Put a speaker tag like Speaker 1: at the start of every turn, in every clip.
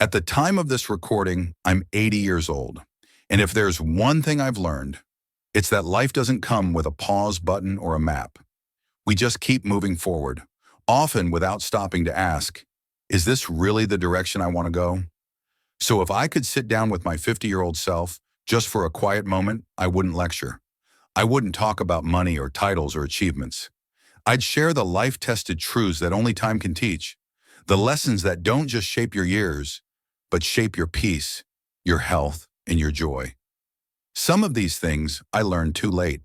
Speaker 1: At the time of this recording, I'm 80 years old. And if there's one thing I've learned, it's that life doesn't come with a pause button or a map. We just keep moving forward, often without stopping to ask, is this really the direction I want to go? So if I could sit down with my 50-year-old self just for a quiet moment, I wouldn't lecture. I wouldn't talk about money or titles or achievements. I'd share the life-tested truths that only time can teach, the lessons that don't just shape your years, but shape your peace, your health, and your joy. Some of these things I learned too late.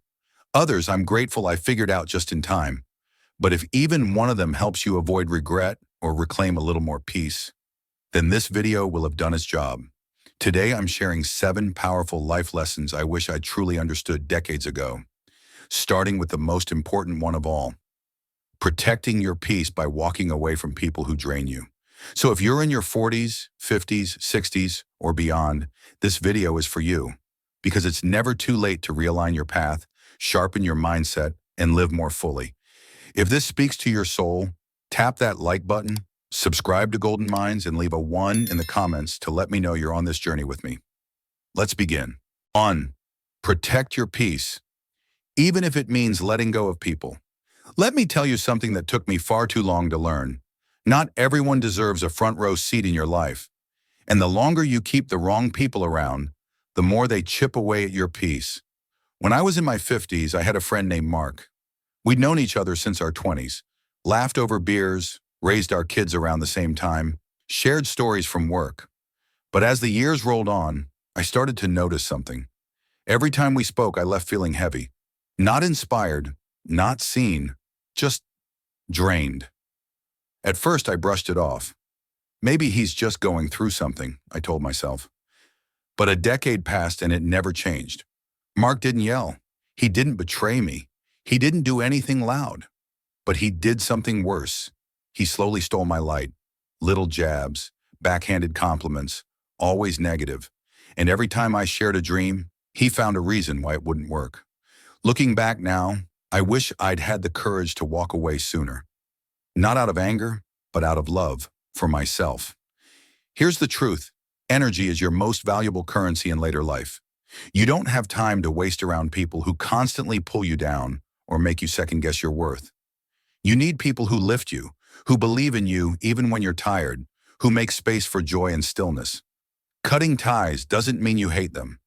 Speaker 1: Others I'm grateful I figured out just in time. But if even one of them helps you avoid regret or reclaim a little more peace, then this video will have done its job. Today I'm sharing 7 powerful life lessons I wish I truly understood decades ago, starting with the most important one of all: protecting your peace by walking away from people who drain you. So if you're in your 40s, 50s, 60s, or beyond, this video is for you, because it's never too late to realign your path, sharpen your mindset, and live more fully. If this speaks to your soul, tap that like button, subscribe to Golden Minds, and leave a 1 in the comments to let me know you're on this journey with me. Let's begin. On, protect your peace, even if it means letting go of people. Let me tell you something that took me far too long to learn. Not everyone deserves a front row seat in your life. And the longer you keep the wrong people around, the more they chip away at your peace. When I was in my 50s, I had a friend named Mark. We'd known each other since our 20s, laughed over beers, raised our kids around the same time, shared stories from work. But as the years rolled on, I started to notice something. Every time we spoke, I left feeling heavy. Not inspired, not seen, just drained. At first, I brushed it off. Maybe he's just going through something, I told myself. But a decade passed and it never changed. Mark didn't yell. He didn't betray me. He didn't do anything loud. But he did something worse. He slowly stole my light. Little jabs, backhanded compliments, always negative. And every time I shared a dream, he found a reason why it wouldn't work. Looking back now, I wish I'd had the courage to walk away sooner. Not out of anger, but out of love for myself. Here's the truth. Energy is your most valuable currency in later life. You don't have time to waste around people who constantly pull you down or make you second-guess your worth. You need people who lift you, who believe in you even when you're tired, who make space for joy and stillness. Cutting ties doesn't mean you hate them.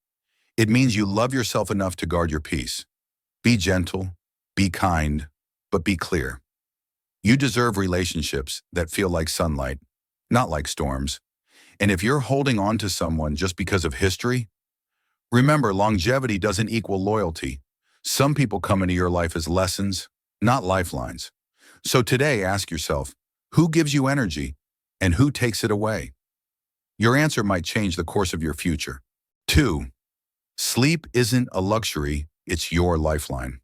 Speaker 1: It means you love yourself enough to guard your peace. Be gentle, be kind, but be clear. You deserve relationships that feel like sunlight, not like storms. And if you're holding on to someone just because of history, remember, longevity doesn't equal loyalty. Some people come into your life as lessons, not lifelines. So today, ask yourself, who gives you energy and who takes it away? Your answer might change the course of your future. 2. Sleep isn't a luxury, it's your lifeline.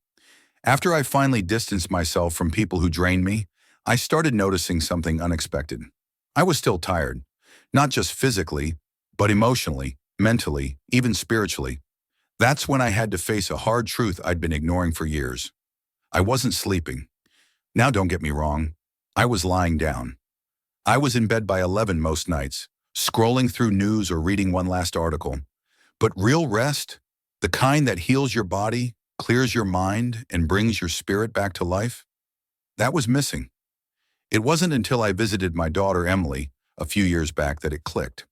Speaker 1: After I finally distanced myself from people who drained me, I started noticing something unexpected. I was still tired, not just physically, but emotionally, mentally, even spiritually. That's when I had to face a hard truth I'd been ignoring for years. I wasn't sleeping. Now don't get me wrong, I was lying down. I was in bed by 11 most nights, scrolling through news or reading one last article. But real rest, the kind that heals your body, clears your mind, and brings your spirit back to life, that was missing. It wasn't until I visited my daughter Emily a few years back that it clicked.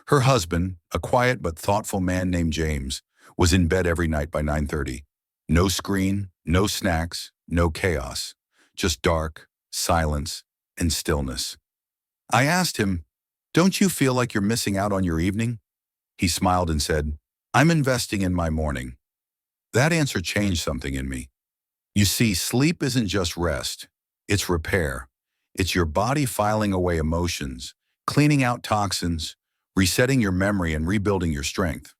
Speaker 1: Her husband, a quiet but thoughtful man named James, was in bed every night by 9:30. No screen, no snacks, no chaos. Just dark, silence, and stillness. I asked him, "Don't you feel like you're missing out on your evening?" He smiled and said, "I'm investing in my morning." That answer changed something in me. You see, sleep isn't just rest, it's repair. It's your body filing away emotions, cleaning out toxins, resetting your memory, and rebuilding your strength.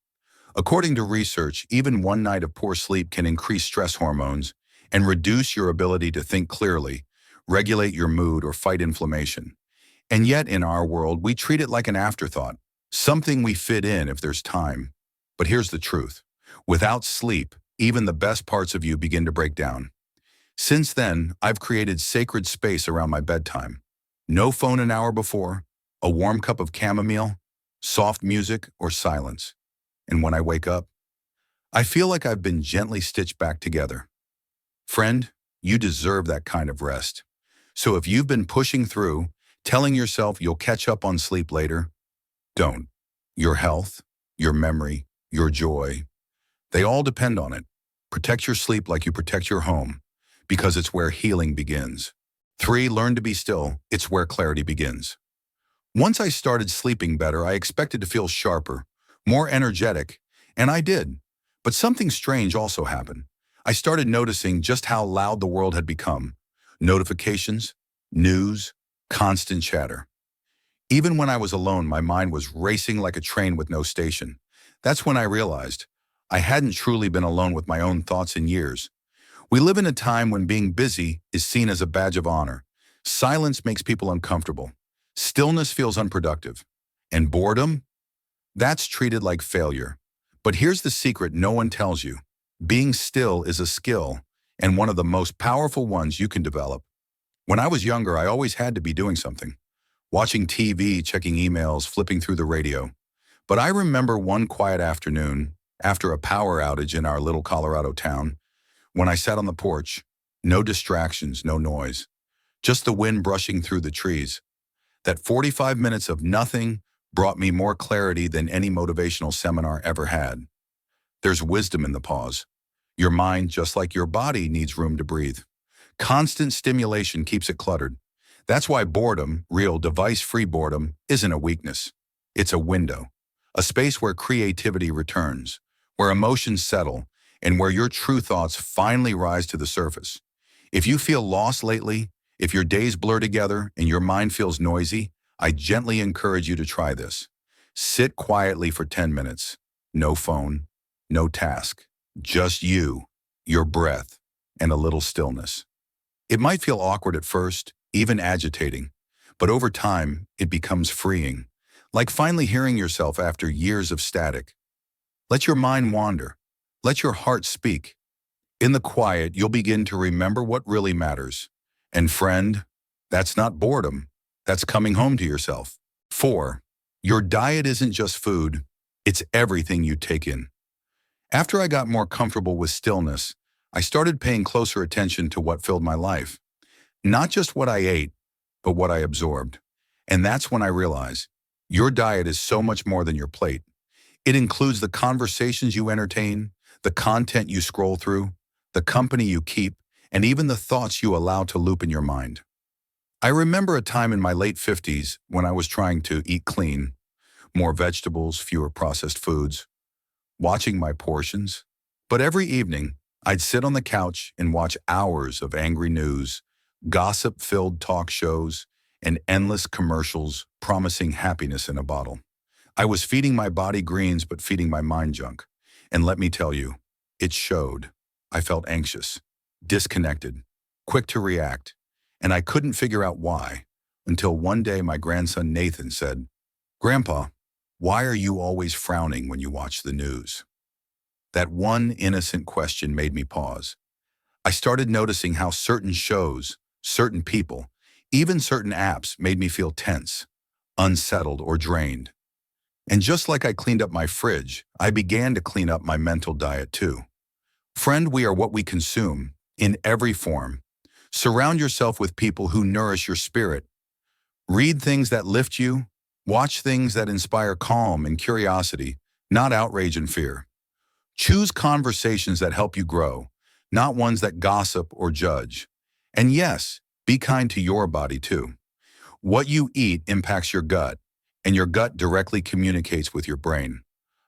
Speaker 1: According to research, even one night of poor sleep can increase stress hormones and reduce your ability to think clearly, regulate your mood, or fight inflammation. And yet in our world, we treat it like an afterthought, something we fit in if there's time. But here's the truth. Without sleep, even the best parts of you begin to break down. Since then, I've created sacred space around my bedtime. No phone an hour before, a warm cup of chamomile, soft music, or silence. And when I wake up, I feel like I've been gently stitched back together. Friend, you deserve that kind of rest. So if you've been pushing through, telling yourself you'll catch up on sleep later, don't. Your health, your memory, your joy, they all depend on it. Protect your sleep like you protect your home, because it's where healing begins. 3. Learn to be still. It's where clarity begins. Once I started sleeping better, I expected to feel sharper, more energetic, and I did. But something strange also happened. I started noticing just how loud the world had become. Notifications, news, constant chatter. Even when I was alone, my mind was racing like a train with no station. That's when I realized I hadn't truly been alone with my own thoughts in years. We live in a time when being busy is seen as a badge of honor. Silence makes people uncomfortable. Stillness feels unproductive. And boredom? That's treated like failure. But here's the secret no one tells you. Being still is a skill, and one of the most powerful ones you can develop. When I was younger, I always had to be doing something. Watching TV, checking emails, flipping through the radio. But I remember one quiet afternoon, after a power outage in our little Colorado town, when I sat on the porch, no distractions, no noise, just the wind brushing through the trees. That 45 minutes of nothing brought me more clarity than any motivational seminar ever had. There's wisdom in the pause. Your mind, just like your body, needs room to breathe. Constant stimulation keeps it cluttered. That's why boredom, real device-free boredom, isn't a weakness. It's a window, a space where creativity returns, where emotions settle, and where your true thoughts finally rise to the surface. If you feel lost lately, if your days blur together and your mind feels noisy, I gently encourage you to try this. Sit quietly for 10 minutes. No phone, no task, just you, your breath, and a little stillness. It might feel awkward at first, even agitating, but over time, it becomes freeing, like finally hearing yourself after years of static. Let your mind wander. Let your heart speak. In the quiet, you'll begin to remember what really matters. And friend, that's not boredom. That's coming home to yourself. 4. Your diet isn't just food. It's everything you take in. After I got more comfortable with stillness, I started paying closer attention to what filled my life. Not just what I ate, but what I absorbed. And that's when I realized your diet is so much more than your plate. It includes the conversations you entertain, the content you scroll through, the company you keep, and even the thoughts you allow to loop in your mind. I remember a time in my late 50s when I was trying to eat clean, more vegetables, fewer processed foods, watching my portions. But every evening, I'd sit on the couch and watch hours of angry news, gossip-filled talk shows, and endless commercials promising happiness in a bottle. I was feeding my body greens but feeding my mind junk. And let me tell you, it showed. I felt anxious, disconnected, quick to react, and I couldn't figure out why, until one day my grandson Nathan said, "Grandpa, why are you always frowning when you watch the news?" That one innocent question made me pause. I started noticing how certain shows, certain people, even certain apps made me feel tense, unsettled, or drained. And just like I cleaned up my fridge, I began to clean up my mental diet too. Friend, we are what we consume, in every form. Surround yourself with people who nourish your spirit. Read things that lift you. Watch things that inspire calm and curiosity, not outrage and fear. Choose conversations that help you grow, not ones that gossip or judge. And yes, be kind to your body too. What you eat impacts your gut, and your gut directly communicates with your brain.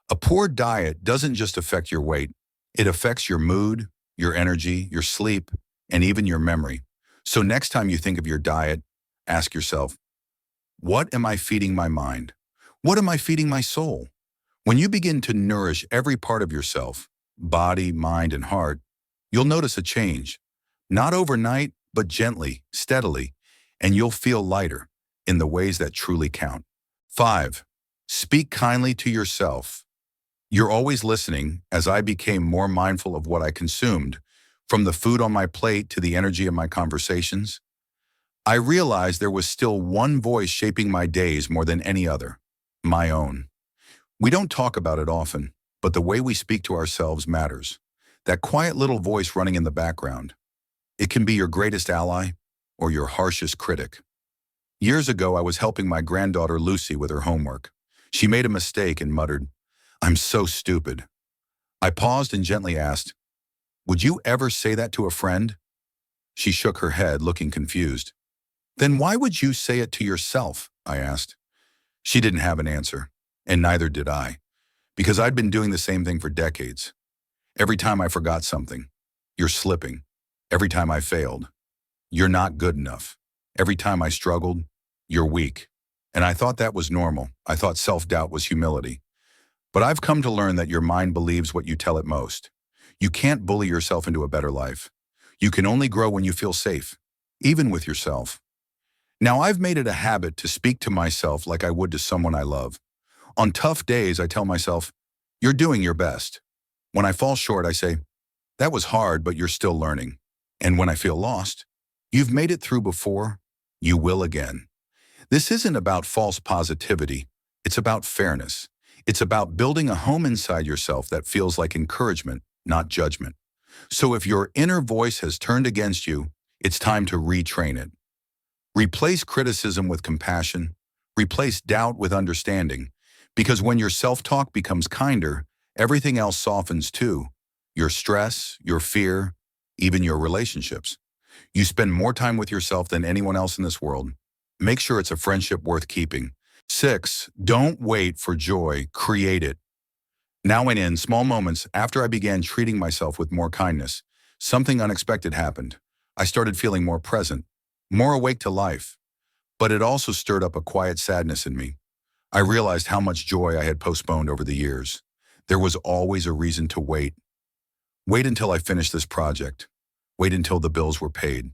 Speaker 1: A poor diet doesn't just affect your weight, it affects your mood, your energy, your sleep, and even your memory. So next time you think of your diet, ask yourself, what am I feeding my mind? What am I feeding my soul? When you begin to nourish every part of yourself, body, mind, and heart, you'll notice a change. Not overnight, but gently, steadily, and you'll feel lighter in the ways that truly count. 5. Speak kindly to yourself. You're always listening. As I became more mindful of what I consumed, from the food on my plate to the energy of my conversations, I realized there was still one voice shaping my days more than any other, My own. We don't talk about it often, but the way we speak to ourselves matters. That quiet little voice running in the background. It can be your greatest ally or your harshest critic. Years ago, I was helping my granddaughter Lucy with her homework. She made a mistake and muttered, "I'm so stupid." I paused and gently asked, "Would you ever say that to a friend?" She shook her head, looking confused. "Then why would you say it to yourself?" I asked. She didn't have an answer, and neither did I, because I'd been doing the same thing for decades. Every time I forgot something, "You're slipping." Every time I failed, "You're not good enough." Every time I struggled, "You're weak." And I thought that was normal. I thought self-doubt was humility. But I've come to learn that your mind believes what you tell it most. You can't bully yourself into a better life. You can only grow when you feel safe, even with yourself. Now, I've made it a habit to speak to myself like I would to someone I love. On tough days, I tell myself, "You're doing your best." When I fall short, I say, "That was hard, but you're still learning." And when I feel lost, "You've made it through before, you will again." This isn't about false positivity. It's about fairness. It's about building a home inside yourself that feels like encouragement, not judgment. So if your inner voice has turned against you, it's time to retrain it. Replace criticism with compassion. Replace doubt with understanding. Because when your self-talk becomes kinder, everything else softens too. Your stress, your fear, even your relationships. You spend more time with yourself than anyone else in this world. Make sure it's a friendship worth keeping. 6, don't wait for joy, create it. Now and in small moments, after I began treating myself with more kindness, something unexpected happened. I started feeling more present, more awake to life. But it also stirred up a quiet sadness in me. I realized how much joy I had postponed over the years. There was always a reason to wait. Wait until I finished this project. Wait until the bills were paid.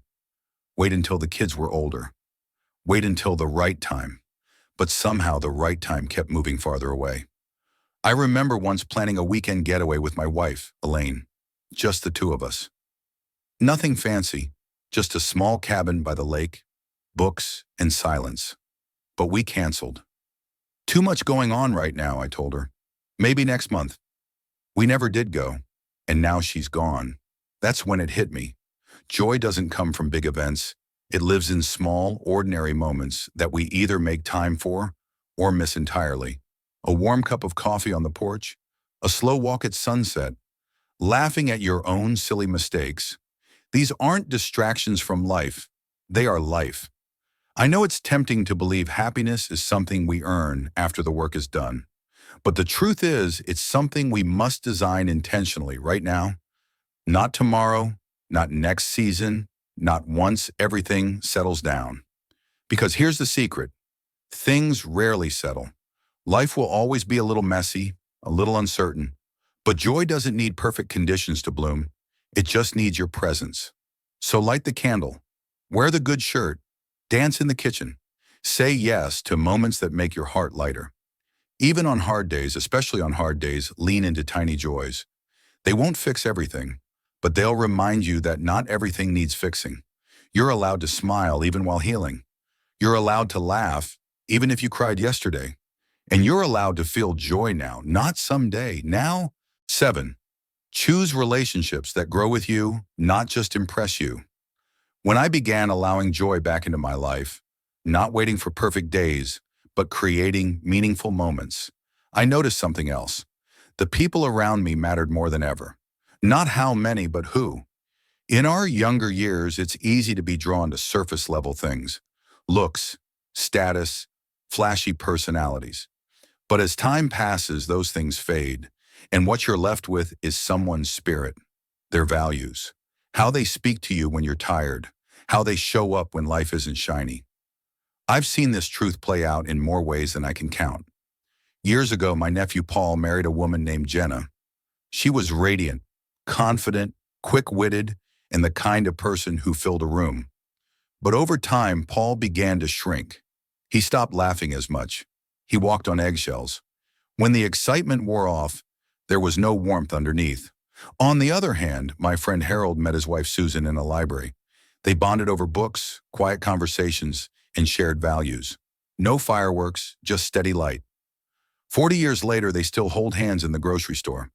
Speaker 1: Wait until the kids were older. Wait until the right time. But somehow the right time kept moving farther away. I remember once planning a weekend getaway with my wife, Elaine. Just the two of us. Nothing fancy, just a small cabin by the lake, books, and silence. But we canceled. "Too much going on right now," I told her. "Maybe next month." We never did go, and now she's gone. That's when it hit me. Joy doesn't come from big events. It lives in small, ordinary moments that we either make time for or miss entirely. A warm cup of coffee on the porch, a slow walk at sunset, laughing at your own silly mistakes. These aren't distractions from life. They are life. I know it's tempting to believe happiness is something we earn after the work is done. But the truth is, it's something we must design intentionally right now. Not tomorrow, not next season, not once everything settles down. Because here's the secret. Things rarely settle. Life will always be a little messy, a little uncertain. But joy doesn't need perfect conditions to bloom. It just needs your presence. So light the candle. Wear the good shirt. Dance in the kitchen. Say yes to moments that make your heart lighter. Even on hard days, especially on hard days, lean into tiny joys. They won't fix everything, but they'll remind you that not everything needs fixing. You're allowed to smile even while healing. You're allowed to laugh even if you cried yesterday. And you're allowed to feel joy now, not someday, now. 7, choose relationships that grow with you, not just impress you. When I began allowing joy back into my life, not waiting for perfect days, but creating meaningful moments, I noticed something else. The people around me mattered more than ever. Not how many, but who. In our younger years, it's easy to be drawn to surface-level things. Looks, status, flashy personalities. But as time passes, those things fade, and what you're left with is someone's spirit, their values, how they speak to you when you're tired, how they show up when life isn't shiny. I've seen this truth play out in more ways than I can count. Years ago, my nephew Paul married a woman named Jenna. She was radiant, confident, quick-witted, and the kind of person who filled a room. But over time, Paul began to shrink. He stopped laughing as much. He walked on eggshells. When the excitement wore off, there was no warmth underneath. On the other hand, my friend Harold met his wife Susan in a library. They bonded over books, quiet conversations, and shared values. No fireworks, just steady light. 40 years later, they still hold hands in the grocery store.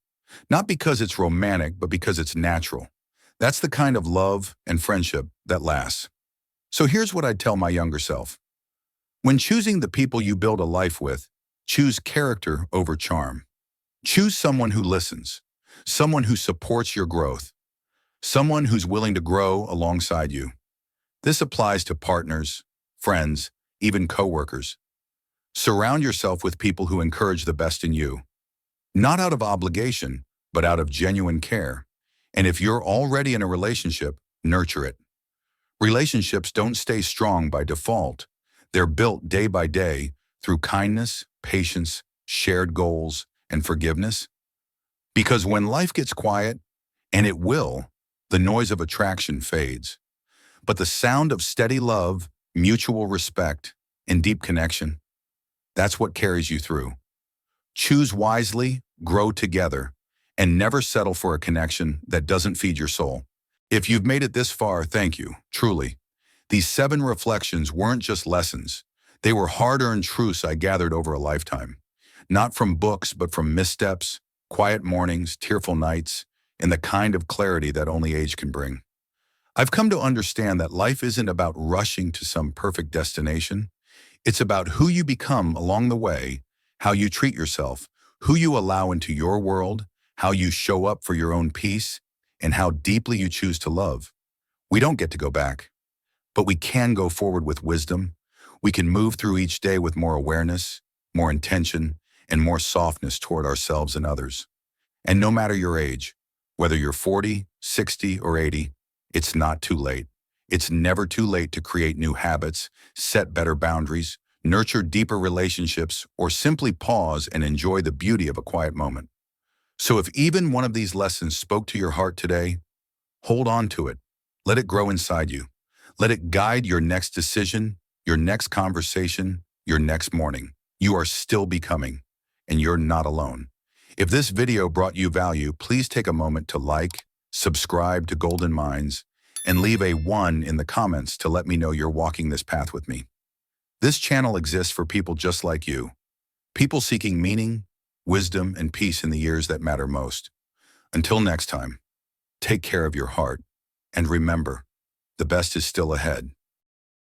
Speaker 1: Not because it's romantic, but because it's natural. That's the kind of love and friendship that lasts. So here's what I'd tell my younger self. When choosing the people you build a life with, choose character over charm. Choose someone who listens, someone who supports your growth, someone who's willing to grow alongside you. This applies to partners, friends, even coworkers. Surround yourself with people who encourage the best in you, not out of obligation, but out of genuine care. And if you're already in a relationship, nurture it. Relationships don't stay strong by default. They're built day by day through kindness, patience, shared goals, and forgiveness. Because when life gets quiet, and it will, the noise of attraction fades. But the sound of steady love, mutual respect, and deep connection, that's what carries you through. Choose wisely, grow together, and never settle for a connection that doesn't feed your soul. If you've made it this far, thank you, truly. These 7 reflections weren't just lessons. They were hard-earned truths I gathered over a lifetime. Not from books, but from missteps, quiet mornings, tearful nights, and the kind of clarity that only age can bring. I've come to understand that life isn't about rushing to some perfect destination. It's about who you become along the way, how you treat yourself, who you allow into your world, how you show up for your own peace, and how deeply you choose to love. We don't get to go back, but we can go forward with wisdom. We can move through each day with more awareness, more intention, and more softness toward ourselves and others. And no matter your age, whether you're 40, 60, or 80, it's not too late. It's never too late to create new habits, set better boundaries, nurture deeper relationships, or simply pause and enjoy the beauty of a quiet moment. So if even one of these lessons spoke to your heart today, hold on to it. Let it grow inside you. Let it guide your next decision, your next conversation, your next morning. You are still becoming, and you're not alone. If this video brought you value, please take a moment to like, subscribe to Golden Minds, and leave a 1 in the comments to let me know you're walking this path with me. This channel exists for people just like you, people seeking meaning, wisdom, and peace in the years that matter most. Until next time, take care of your heart, and remember, the best is still ahead.